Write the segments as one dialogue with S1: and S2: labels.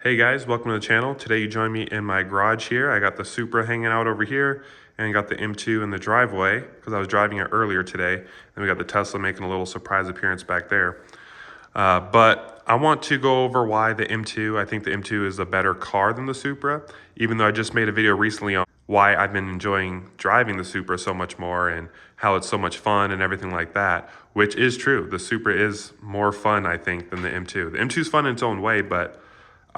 S1: Hey guys, welcome to the channel. Today you join me in my garage here. I got the Supra hanging out over here and got the M2 in the driveway because I was driving it earlier today. And we got the Tesla making a little surprise appearance back there. But I want to go over why the M2, I think the M2 is a better car than the Supra, even though I just made a video recently on why I've been enjoying driving the Supra so much more and how it's so much fun and everything like that, which is true. The Supra is more fun, I think, than the M2. The M2 is fun in its own way, but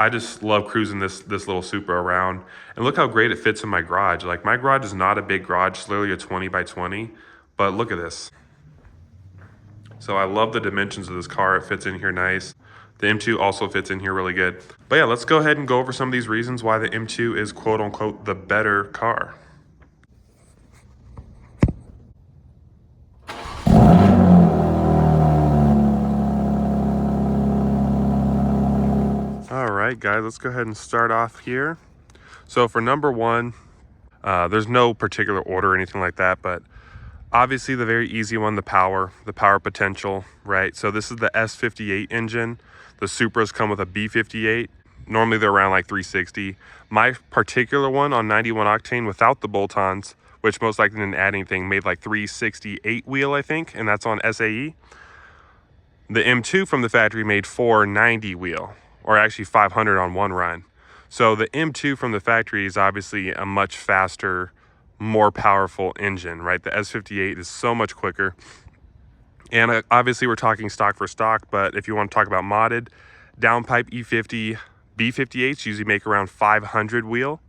S1: I just love cruising this little Supra around. And look how great it fits in my garage. Like, my garage is not a big garage, it's literally a 20 by 20, but look at this. So I love the dimensions of this car. It fits in here nice. The M2 also fits in here really good. But yeah, let's go ahead and go over some of these reasons why the M2 is quote unquote the better car. All right, guys, let's go ahead and start off here. So for number one, there's no particular order or anything like that, but obviously the very easy one, the power potential, right? So this is the S58 engine. The Supras come with a B58. Normally they're around like 360. My particular one on 91 octane without the bolt-ons, which most likely didn't add anything, made like 368 wheel, I think, and that's on SAE. The M2 from the factory made 490 wheel, or actually 500 on one run. So the M2 from the factory is obviously a much faster, more powerful engine, right? The S58 is so much quicker. And obviously we're talking stock for stock, but if you want to talk about modded, downpipe E50 B58s usually make around 500 wheel,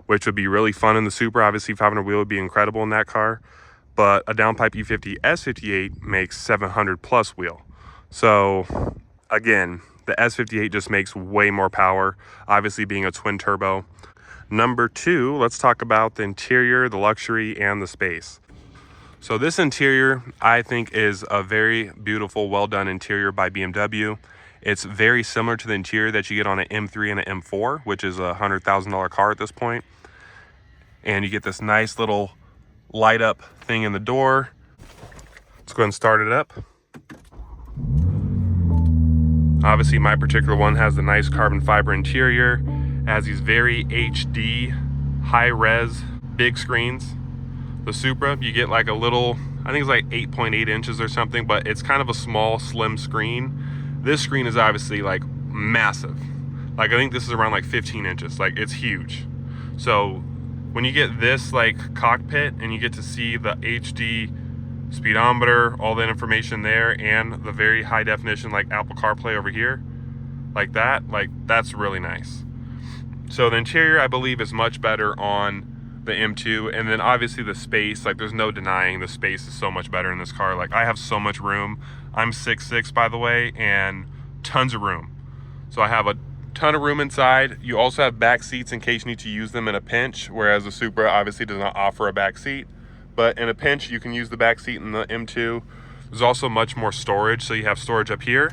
S1: which would be really fun in the Supra. Obviously 500 wheel would be incredible in that car, but a downpipe E50 S58 makes 700 plus wheel. So again, the S58 just makes way more power, obviously being a twin turbo. Number two, let's talk about the interior, the luxury, and the space. So this interior, I think, is a very beautiful, well done interior by BMW. It's very similar to the interior that you get on an M3 and an M4, which is a $100,000 car at this point. And you get this nice little light up thing in the door. Let's go ahead and start it up. Obviously, my particular one has the nice carbon fiber interior. It has these very HD, high-res, big screens. The Supra, you get like a little, I think it's like 8.8 inches or something, but it's kind of a small, slim screen. This screen is obviously like massive. Like, I think this is around like 15 inches. Like, it's huge. So when you get this like cockpit and you get to see the HD speedometer, all that information there, and the very high definition like Apple CarPlay over here, like that's really nice. So the interior, I believe, is much better on the M2, and then obviously the space, like, there's no denying the space is so much better in this car. Like, I have so much room. I'm 6'6", by the way, and tons of room. So I have a ton of room inside. You also have back seats in case you need to use them in a pinch, whereas the Supra obviously does not offer a back seat. But in a pinch, you can use the back seat in the M2. There's also much more storage. So you have storage up here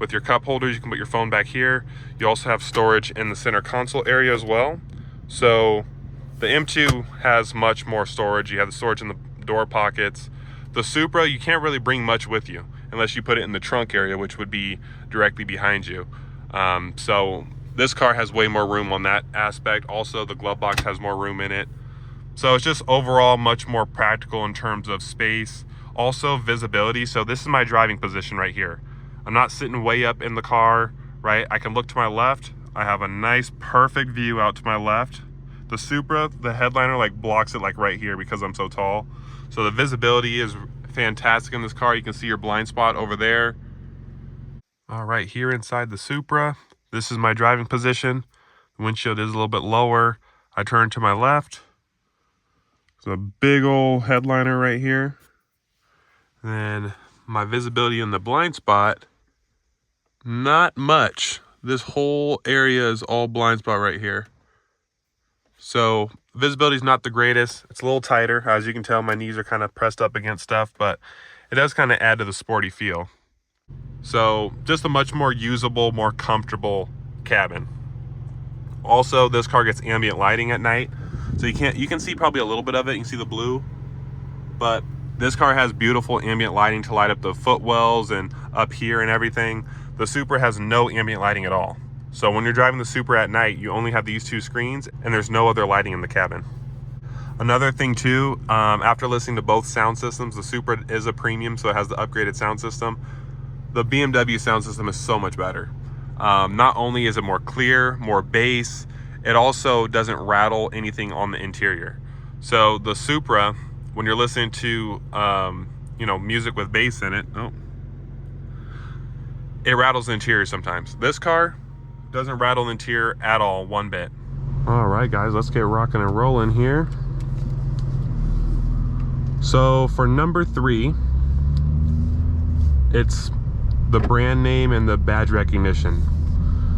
S1: with your cup holders. You can put your phone back here. You also have storage in the center console area as well. So the M2 has much more storage. You have the storage in the door pockets. The Supra, you can't really bring much with you unless you put it in the trunk area, which would be directly behind you. So this car has way more room on that aspect. Also, the glove box has more room in it. So it's just overall much more practical in terms of space. Also visibility. So this is my driving position right here. I'm not sitting way up in the car, right? I can look to my left. I have a nice perfect view out to my left. The Supra, the headliner like blocks it like right here because I'm so tall. So the visibility is fantastic in this car. You can see your blind spot over there. All right, here inside the Supra, this is my driving position. The windshield is a little bit lower. I turn to my left. There's a big old headliner right here. And then my visibility in the blind spot, not much. This whole area is all blind spot right here. So visibility is not the greatest. It's a little tighter. As you can tell, my knees are kind of pressed up against stuff, but it does kind of add to the sporty feel. So just a much more usable, more comfortable cabin. Also, this car gets ambient lighting at night. So you can see probably a little bit of it. You can see the blue, but this car has beautiful ambient lighting to light up the footwells and up here and everything. The Supra has no ambient lighting at all. So when you're driving the Supra at night, you only have these two screens and there's no other lighting in the cabin. Another thing too, after listening to both sound systems, the Supra is a premium, so it has the upgraded sound system. The BMW sound system is so much better. Not only is it more clear, more bass, it also doesn't rattle anything on the interior. So the Supra, when you're listening to you know, music with bass in it, it rattles the interior sometimes. This car doesn't rattle the interior at all, one bit. All right, guys, let's get rocking and rolling here. So for number 3, it's the brand name and the badge recognition.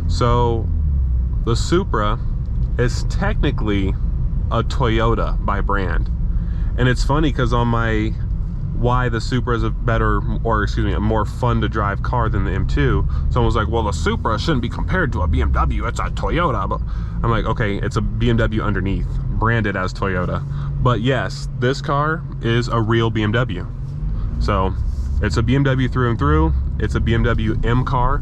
S1: So the Supra is technically a Toyota by brand. And it's funny because on my why the Supra is a better, or excuse me, a more fun to drive car than the M2, someone was like, well, the Supra shouldn't be compared to a BMW, it's a Toyota. But I'm like, okay, it's a BMW underneath, branded as Toyota. But yes, this car is a real BMW. So it's a BMW through and through. It's a BMW M car,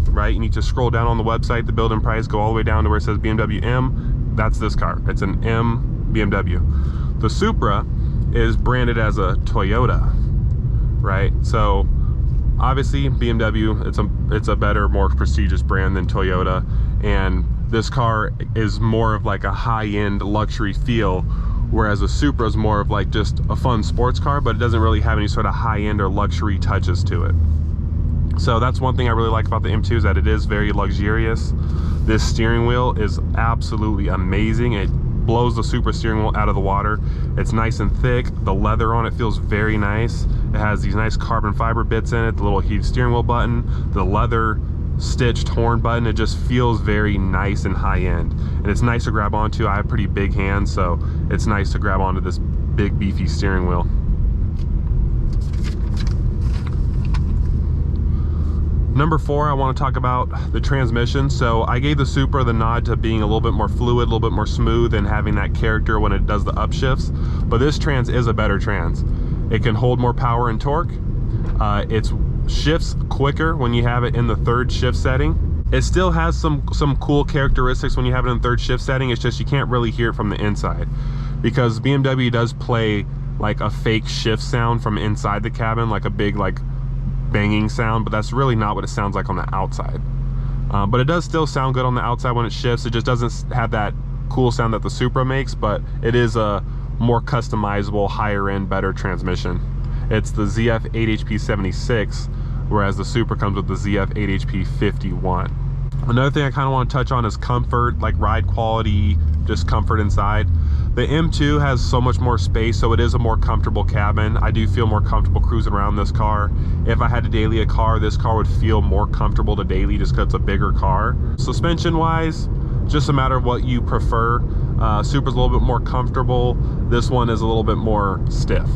S1: right? You need to scroll down on the website, the build-in price, go all the way down to where it says BMW M. That's this car. It's an M BMW. The Supra is branded as a Toyota, right? So obviously BMW, it's a better, more prestigious brand than Toyota, and this car is more of like a high-end luxury feel, whereas a Supra is more of like just a fun sports car, but it doesn't really have any sort of high-end or luxury touches to it. So that's one thing I really like about the M2, is that it is very luxurious. This steering wheel is absolutely amazing. It blows the Supra steering wheel out of the water. It's nice and thick. The leather on it feels very nice. It has these nice carbon fiber bits in it, the little heated steering wheel button, the leather stitched horn button. It just feels very nice and high end. And it's nice to grab onto. I have pretty big hands, so it's nice to grab onto this big beefy steering wheel. Number 4, I want to talk about the transmission. So I gave the Supra the nod to being a little bit more fluid, a little bit more smooth, and having that character when it does the upshifts. But this trans is a better trans. It can hold more power and torque. It shifts quicker when you have it in the 3rd shift setting. It still has some cool characteristics when you have it in 3rd shift setting. It's just you can't really hear it from the inside, because BMW does play like a fake shift sound from inside the cabin, like a big like banging sound, but that's really not what it sounds like on the outside. But it does still sound good on the outside when it shifts. It just doesn't have that cool sound that the Supra makes, but it is a more customizable, higher end, better transmission. It's the ZF 8HP76, whereas the Supra comes with the ZF 8HP51. Another thing I kind of want to touch on is comfort, like ride quality, just comfort inside. The M2 has so much more space, so it is a more comfortable cabin. I do feel more comfortable cruising around this car. If I had to daily a car, this car would feel more comfortable to daily just because it's a bigger car. Suspension wise, just a matter of what you prefer. Supra's a little bit more comfortable. This one is a little bit more stiff.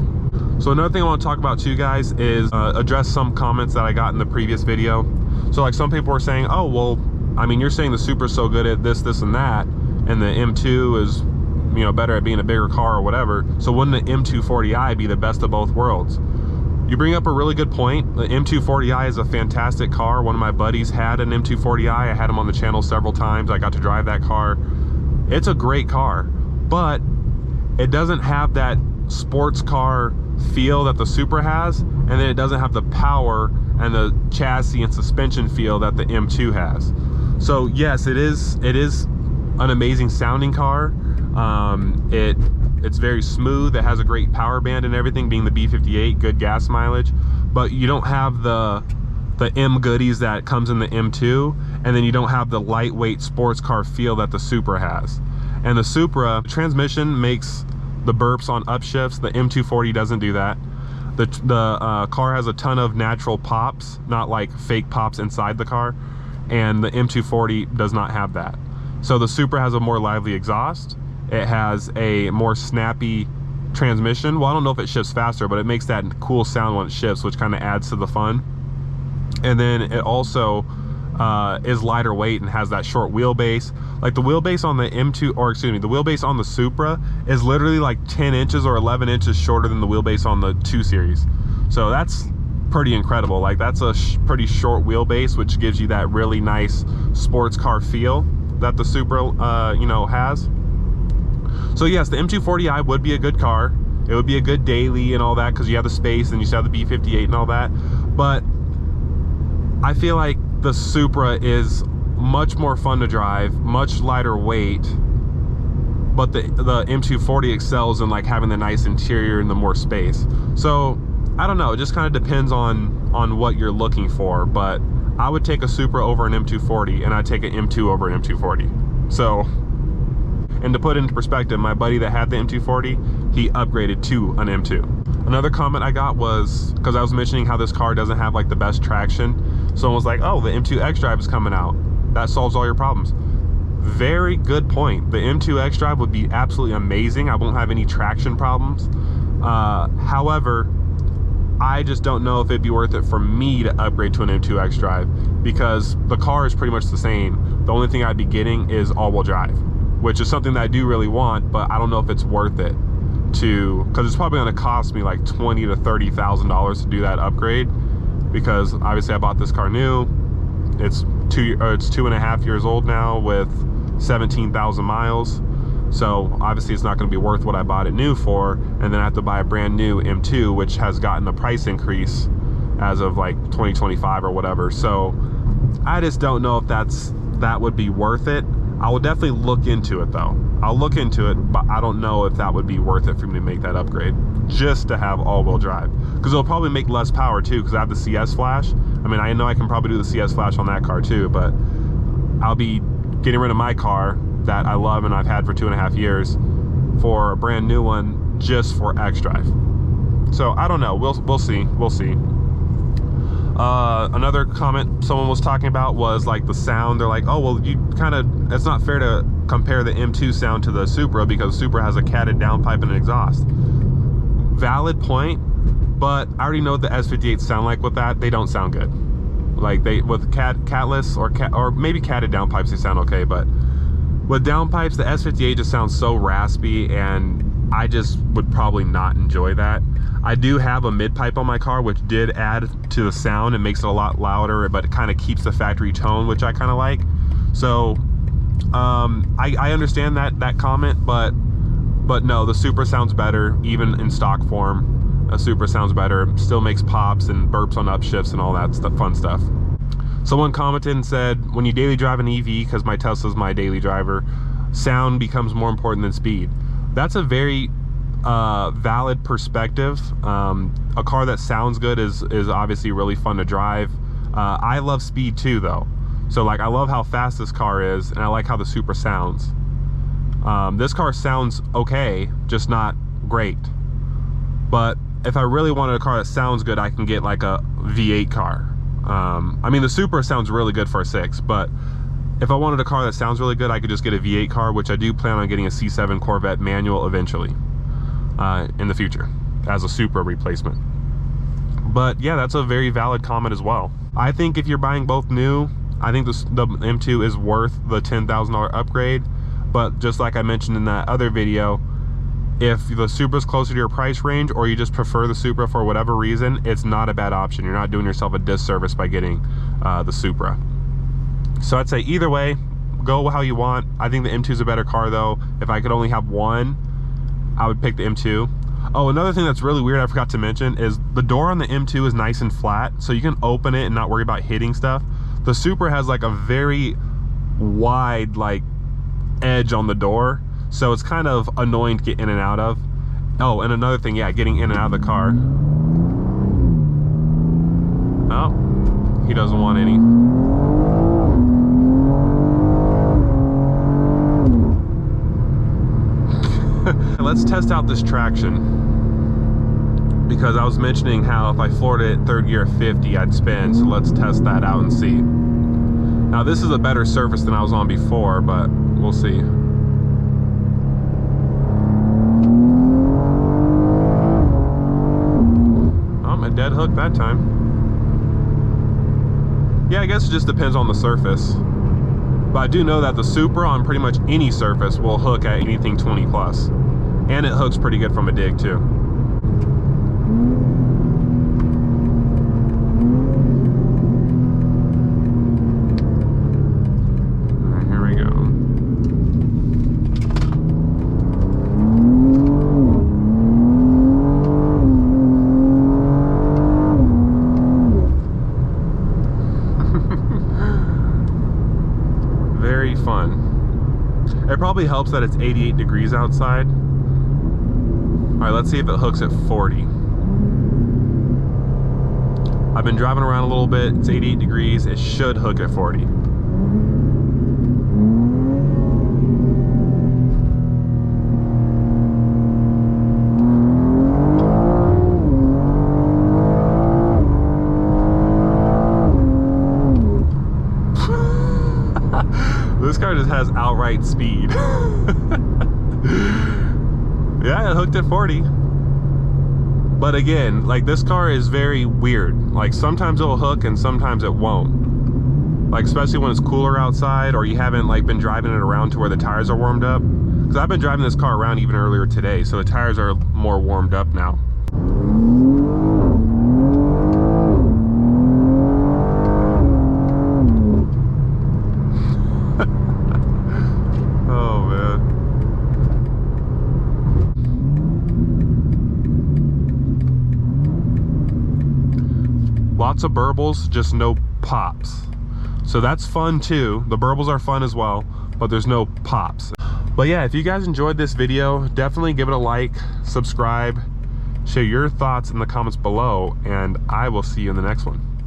S1: So another thing I want to talk about too, guys, is address some comments that I got in the previous video. So like some people were saying, oh, well, I mean, you're saying the Supra's so good at this, this, and that, and the M2 is, you know, better at being a bigger car or whatever. So wouldn't the M240i be the best of both worlds? You bring up a really good point. The M240i is a fantastic car. One of my buddies had an M240i. I had him on the channel several times. I got to drive that car. It's a great car, but it doesn't have that sports car feel that the Supra has, and then it doesn't have the power and the chassis and suspension feel that the M2 has. So yes, it is an amazing sounding car. It's very smooth. It has a great power band and everything, being the B58, good gas mileage, but you don't have the M goodies that comes in the M2, and then you don't have the lightweight sports car feel that the Supra has. And the Supra transmission makes the burps on upshifts. The M240 doesn't do that. The car has a ton of natural pops, not like fake pops inside the car, and the M240 does not have that. So the Supra has a more lively exhaust. It has a more snappy transmission. Well, I don't know if it shifts faster, but it makes that cool sound when it shifts, which kind of adds to the fun. And then it also is lighter weight and has that short wheelbase. Like the wheelbase on the M2, or excuse me, the wheelbase on the Supra is literally like 10 inches or 11 inches shorter than the wheelbase on the 2 Series. So that's pretty incredible. Like, that's a pretty short wheelbase, which gives you that really nice sports car feel that the Supra, you know, has. So yes, the M240i would be a good car. It would be a good daily and all that, because you have the space and you still have the B58 and all that. But I feel like the Supra is much more fun to drive, much lighter weight, but the M240 excels in like having the nice interior and the more space. So I don't know, it just kind of depends on what you're looking for, but I would take a Supra over an M240, and I'd take an M2 over an M240. So, and to put into perspective, my buddy that had the M240, he upgraded to an M2. Another comment I got was, because I was mentioning how this car doesn't have like the best traction, someone was like, oh, the M2 X-Drive is coming out. That solves all your problems. Very good point. The M2 X-Drive would be absolutely amazing. I won't have any traction problems. However, I just don't know if it'd be worth it for me to upgrade to an M2 X-Drive, because the car is pretty much the same. The only thing I'd be getting is all-wheel drive, which is something that I do really want, but I don't know if it's worth it to, because it's probably going to cost me like $20,000 to $30,000 to do that upgrade, because obviously I bought this car new. It's 2.5 years old now with 17,000 miles. So obviously it's not going to be worth what I bought it new for, and then I have to buy a brand new M2, which has gotten a price increase as of like 2025 or whatever. So I just don't know if that would be worth it. I will definitely look into it though. I'll look into it, but I don't know if that would be worth it for me to make that upgrade just to have all-wheel drive, because it'll probably make less power too, because I have the CS Flash. I mean, I know I can probably do the CS Flash on that car too, but I'll be getting rid of my car that I love and I've had for 2.5 years for a brand new one just for X-Drive. So I don't know, we'll see. Another comment someone was talking about was like the sound. They're like, oh, well, it's not fair to compare the M2 sound to the Supra, because the Supra has a catted downpipe and an exhaust. Valid point, but I already know what the S58 sound like with that. They don't sound good. Like, with catless or maybe catted downpipes, they sound okay, but with downpipes, the S58 just sounds so raspy, and I just would probably not enjoy that. I do have a mid-pipe on my car, which did add to the sound and makes it a lot louder, but it kind of keeps the factory tone, which I kind of like. So I understand that comment, but no, the Supra sounds better, even in stock form. A Supra sounds better, still makes pops and burps on upshifts and all that fun stuff. Someone commented and said, when you daily drive an EV, because my Tesla's my daily driver, sound becomes more important than speed. That's a very valid perspective. A car that sounds good is obviously really fun to drive. I love speed too though. So like, I love how fast this car is, and I like how the Supra sounds. This car sounds okay, just not great. But if I really wanted a car that sounds good, I can get like a V8 car. I mean, the Supra sounds really good for a 6, but if I wanted a car that sounds really good, I could just get a V8 car, which I do plan on getting a C7 Corvette manual eventually in the future as a Supra replacement. But yeah, that's a very valid comment as well. I think if you're buying both new, I think the M2 is worth the $10,000 upgrade. But just like I mentioned in that other video, if the Supra's closer to your price range, or you just prefer the Supra for whatever reason, it's not a bad option. You're not doing yourself a disservice by getting the Supra. So I'd say either way, go how you want. I think the M2 is a better car though. If I could only have one, I would pick the M2. Oh, another thing that's really weird I forgot to mention is the door on the M2 is nice and flat, so you can open it and not worry about hitting stuff. The Supra has like a very wide like edge on the door, so it's kind of annoying to get in and out of. Oh, and another thing, yeah, getting in and out of the car. Oh, he doesn't want any. Let's test out this traction, because I was mentioning how if I floored it third gear at 50, I'd spin. So let's test that out and see. Now this is a better surface than I was on before, but we'll see. Oh, a dead hook that time. Yeah, I guess it just depends on the surface. But I do know that the Supra on pretty much any surface will hook at anything 20 plus. And it hooks pretty good from a dig too. very fun. It probably helps that it's 88 degrees outside. All right, let's see if it hooks at 40. I've been driving around a little bit. It's 88 degrees. It should hook at 40. This car just has outright speed. Yeah, it hooked at 40. But again, like, this car is very weird. Like, sometimes it'll hook and sometimes it won't. Like, especially when it's cooler outside or you haven't like been driving it around to where the tires are warmed up. Because I've been driving this car around even earlier today, so the tires are more warmed up now. Lots of burbles, just no pops. So that's fun too. The burbles are fun as well, but there's no pops. But yeah, if you guys enjoyed this video, definitely give it a like, subscribe, share your thoughts in the comments below, and I will see you in the next one.